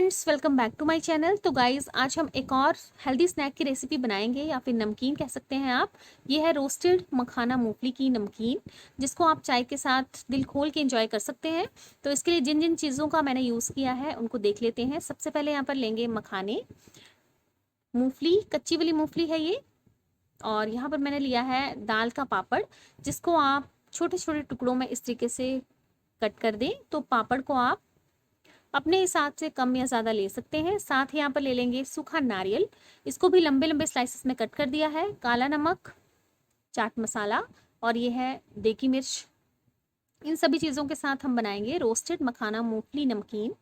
Friends, welcome back to my channel. तो guys, आज हम एक और हेल्दी स्नैक की रेसिपी बनाएंगे या फिर नमकीन कह सकते हैं आप। ये है रोस्टेड मखाना मूंगफली की नमकीन, जिसको आप चाय के साथ दिल खोल के एंजॉय कर सकते हैं। तो इसके लिए जिन जिन चीज़ों का मैंने यूज़ किया है उनको देख लेते हैं। सबसे पहले यहाँ पर लेंगे मखाने, मूंगफली, कच्ची वाली मूंगफली है ये। और यहाँ पर मैंने लिया है दाल का पापड़, जिसको आप छोटे छोटे टुकड़ों में इस तरीके से कट कर दें। तो पापड़ को आप अपने हिसाब से कम या ज़्यादा ले सकते हैं। साथ ही यहाँ पर ले लेंगे सूखा नारियल, इसको भी लंबे लंबे स्लाइसेस में कट कर दिया है। काला नमक, चाट मसाला और ये है देगी मिर्च। इन सभी चीज़ों के साथ हम बनाएंगे रोस्टेड मखाना मूंगफली नमकीन।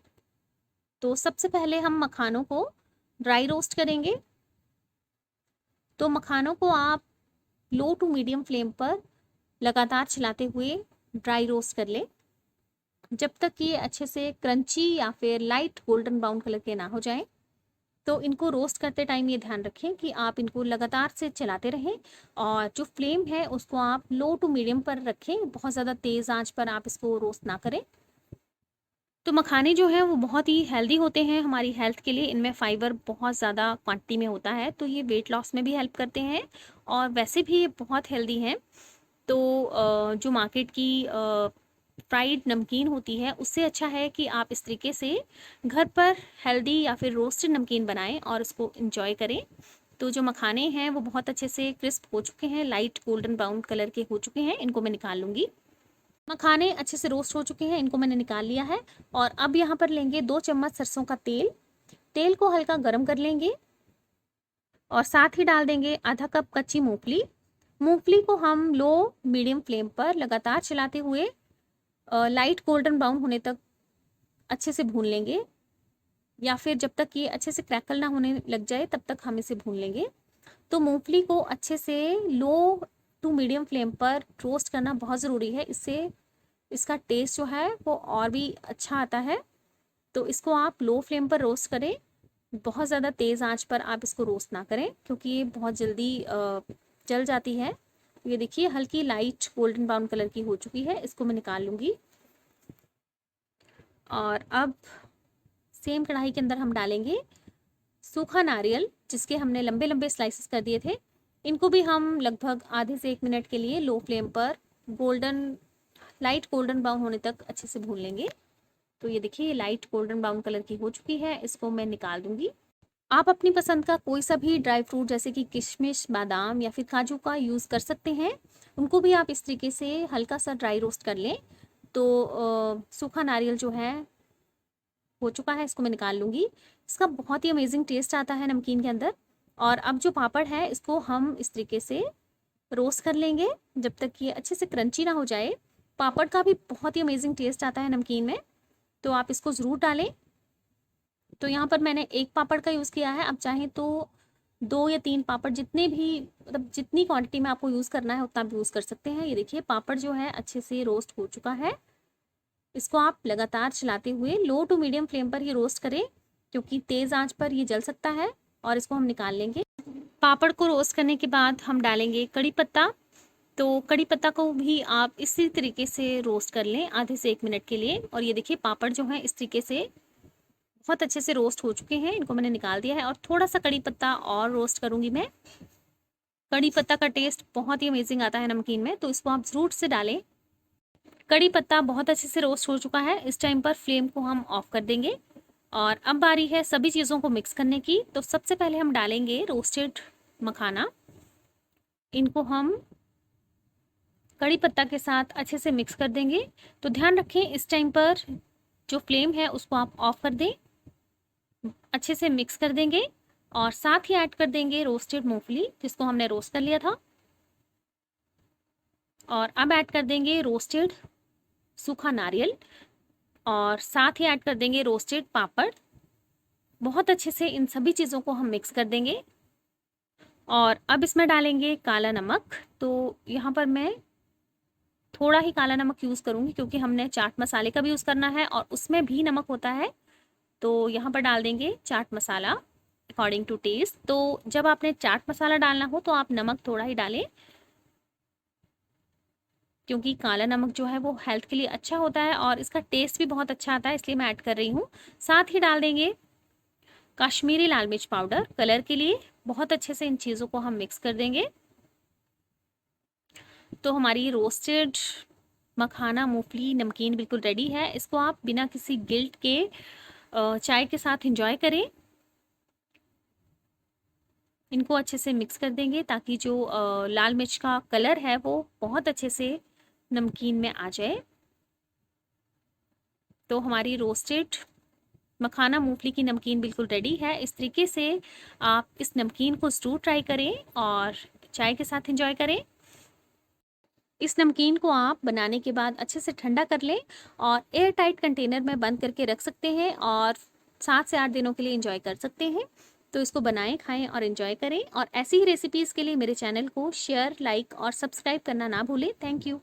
तो सबसे पहले हम मखानों को ड्राई रोस्ट करेंगे। तो मखानों को आप लो टू मीडियम फ्लेम पर लगातार चलाते हुए ड्राई रोस्ट कर लें, जब तक ये अच्छे से क्रंची या फिर लाइट गोल्डन ब्राउन कलर के ना हो जाएं। तो इनको रोस्ट करते टाइम ये ध्यान रखें कि आप इनको लगातार से चलाते रहें और जो फ्लेम है उसको आप लो टू मीडियम पर रखें। बहुत ज़्यादा तेज़ आंच पर आप इसको रोस्ट ना करें। तो मखाने जो हैं वो बहुत ही हेल्दी होते हैं हमारी हेल्थ के लिए। इनमें फाइबर बहुत ज़्यादा क्वांटिटी में होता है, तो ये वेट लॉस में भी हेल्प करते हैं और वैसे भी ये बहुत हेल्दी हैं। तो जो मार्केट की फ्राइड नमकीन होती है उससे अच्छा है कि आप इस तरीके से घर पर हेल्दी या फिर रोस्टेड नमकीन बनाएं और उसको इंजॉय करें। तो जो मखाने हैं वो बहुत अच्छे से क्रिस्प हो चुके हैं, लाइट गोल्डन ब्राउन कलर के हो चुके हैं। इनको मैं निकाल लूँगी। मखाने अच्छे से रोस्ट हो चुके हैं, इनको मैंने निकाल लिया है। और अब यहाँ पर लेंगे 2 चम्मच सरसों का तेल। तेल को हल्का गर्म कर लेंगे और साथ ही डाल देंगे आधा कप कच्ची मूंगफली। मूंगफली को हम लो मीडियम फ्लेम पर लगातार चलाते हुए लाइट गोल्डन ब्राउन होने तक अच्छे से भून लेंगे, या फिर जब तक ये अच्छे से क्रैकल ना होने लग जाए तब तक हम इसे भून लेंगे। तो मूंगफली को अच्छे से लो टू मीडियम फ्लेम पर रोस्ट करना बहुत ज़रूरी है। इससे इसका टेस्ट जो है वो और भी अच्छा आता है। तो इसको आप लो फ्लेम पर रोस्ट करें, बहुत ज़्यादा तेज़ आंच पर आप इसको रोस्ट ना करें, क्योंकि ये बहुत जल्दी जल जाती है। ये देखिए हल्की लाइट गोल्डन ब्राउन कलर की हो चुकी है, इसको मैं निकाल लूँगी। और अब सेम कढ़ाई के अंदर हम डालेंगे सूखा नारियल, जिसके हमने लंबे लंबे स्लाइसेस कर दिए थे। इनको भी हम लगभग आधे से 1 मिनट के लिए लो फ्लेम पर लाइट गोल्डन ब्राउन होने तक अच्छे से भून लेंगे। तो ये देखिए ये लाइट गोल्डन ब्राउन कलर की हो चुकी है, इसको मैं निकाल दूंगी। आप अपनी पसंद का कोई सा भी ड्राई फ्रूट जैसे कि किशमिश, बादाम या फिर काजू का यूज़ कर सकते हैं। उनको भी आप इस तरीके से हल्का सा ड्राई रोस्ट कर लें। तो सूखा नारियल जो है हो चुका है, इसको मैं निकाल लूँगी। इसका बहुत ही अमेजिंग टेस्ट आता है नमकीन के अंदर। और अब जो पापड़ है इसको हम इस तरीके से रोस्ट कर लेंगे जब तक ये अच्छे से क्रंची ना हो जाए। पापड़ का भी बहुत ही अमेजिंग टेस्ट आता है नमकीन में, तो आप इसको ज़रूर डालें। तो यहाँ पर मैंने 1 पापड़ का यूज़ किया है। आप चाहें तो 2 या 3 पापड़, जितने भी मतलब जितनी क्वांटिटी में आपको यूज़ करना है उतना आप यूज़ कर सकते हैं। ये देखिए पापड़ जो है अच्छे से रोस्ट हो चुका है। इसको आप लगातार चलाते हुए लो टू मीडियम फ्लेम पर ही रोस्ट करें, क्योंकि तेज़ आंच पर ये जल सकता है। और इसको हम निकाल लेंगे। पापड़ को रोस्ट करने के बाद हम डालेंगे कड़ी पत्ता। तो कड़ी पत्ता को भी आप इसी तरीके से रोस्ट कर लें आधे से 1 मिनट के लिए। और ये देखिए पापड़ जो है इस तरीके से बहुत अच्छे से रोस्ट हो चुके हैं, इनको मैंने निकाल दिया है। और थोड़ा सा कड़ी पत्ता और रोस्ट करूंगी मैं। कड़ी पत्ता का टेस्ट बहुत ही अमेजिंग आता है नमकीन में, तो इसको आप ज़रूर से डालें। कड़ी पत्ता बहुत अच्छे से रोस्ट हो चुका है। इस टाइम पर फ्लेम को हम ऑफ कर देंगे और अब बारी है सभी चीज़ों को मिक्स करने की। तो सबसे पहले हम डालेंगे रोस्टेड मखाना। इनको हम कड़ी पत्ता के साथ अच्छे से मिक्स कर देंगे। तो ध्यान रखें इस टाइम पर जो फ्लेम है उसको आप ऑफ कर दें। अच्छे से मिक्स कर देंगे और साथ ही ऐड कर देंगे रोस्टेड मूंगफली, जिसको हमने रोस्ट कर लिया था। और अब ऐड कर देंगे रोस्टेड सूखा नारियल और साथ ही ऐड कर देंगे रोस्टेड पापड़। बहुत अच्छे से इन सभी चीज़ों को हम मिक्स कर देंगे। और अब इसमें डालेंगे काला नमक। तो यहाँ पर मैं थोड़ा ही काला नमक यूज़ करूँगी, क्योंकि हमने चाट मसाले का भी यूज़ करना है और उसमें भी नमक होता है। तो यहाँ पर डाल देंगे chaat masala according to test. तो जब आपने चाट मसाला डालना हो तो आप नमक थोड़ा ही डालें, क्योंकि काला नमक जो है वो हेल्थ के लिए अच्छा होता है और इसका टेस्ट भी बहुत अच्छा आता है, इसलिए मैं ऐड कर रही हूँ। साथ ही डाल देंगे कश्मीरी लाल मिर्च पाउडर कलर के लिए। बहुत अच्छे से इन चीज़ों को हम मिक्स कर देंगे। तो हमारी रोस्टेड मखाना मूंगफली नमकीन बिल्कुल रेडी है। इसको आप बिना किसी गिल्ट के चाय के साथ एंजॉय करें। इनको अच्छे से मिक्स कर देंगे ताकि जो लाल मिर्च का कलर है वो बहुत अच्छे से नमकीन में आ जाए। तो हमारी रोस्टेड मखाना मूंगफली की नमकीन बिल्कुल रेडी है। इस तरीके से आप इस नमकीन को ज़रूर ट्राई करें और चाय के साथ एंजॉय करें। इस नमकीन को आप बनाने के बाद अच्छे से ठंडा कर लें और एयर टाइट कंटेनर में बंद करके रख सकते हैं और 7 से 8 दिनों के लिए एंजॉय कर सकते हैं। तो इसको बनाएं, खाएं और एंजॉय करें। और ऐसी ही रेसिपीज़ के लिए मेरे चैनल को शेयर, लाइक और सब्सक्राइब करना ना भूलें। Thank you.